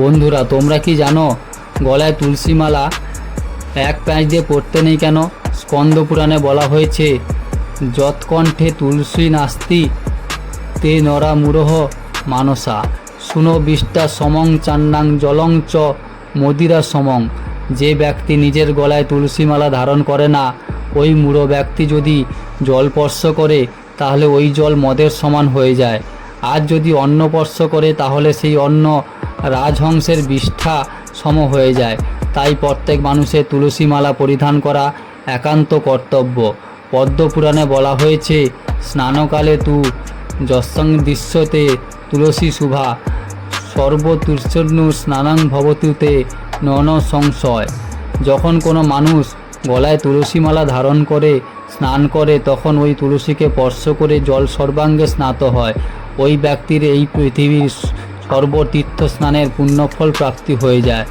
বন্ধুরা, তোমরা কি জানো গলায় তুলসী মালা এক প্যাঁচ দিয়ে পড়তে নেই কেন? স্কন্দ পুরাণে বলা হয়েছে, যৎকণ্ঠে তুলসী নাস্তি তে নরা মুরহ মানসা শুনো বিষ্টা সমং চান্নাং জলং চ মদিরা সমং। যে ব্যক্তি নিজের গলায় তুলসী মালা ধারণ করে না, ওই মূঢ় ব্যক্তি যদি জল স্পর্শ করে তাহলে ওই জল মদের সমান হয়ে যায়। আর যদি অন্ন স্পর্শ করে তাহলে সেই অন্ন রাজহংসের বিষ্ঠা সম হয়ে যায়। তাই প্রত্যেক মানুষের তুলসী মালা পরিধান করা একান্ত কর্তব্য। পদ্মপুরাণে বলা হয়েছে, স্নানকালে তু যস্যং দৃশ্যতে তুলসী শুভা সর্বতুষ্ণু স্নানাং ভবতুতে নন সংশয়। যখন কোনো মানুষ গলায় তুলসী মালা ধারণ করে স্নান করে, তখন ওই তুলসীকে স্পর্শ করে জল সর্বাঙ্গে স্নাত হয়। ওই ব্যক্তির এই পৃথিবীর সর্বতীর্থ স্নানের পুণ্যফল প্রাপ্তি হয়ে যায়।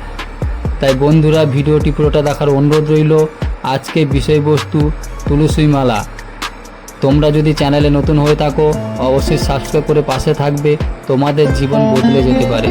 তাই বন্ধুরা, ভিডিওটি পুরোটা দেখার অনুরোধ রইল। আজকে বিষয়বস্তু তুলসী মালা। তোমরা যদি চ্যানেলে নতুন হয়ে থাকো অবশ্যই সাবস্ক্রাইব করে পাশে থাকবে, তোমাদের জীবন বদলে যেতে পারে।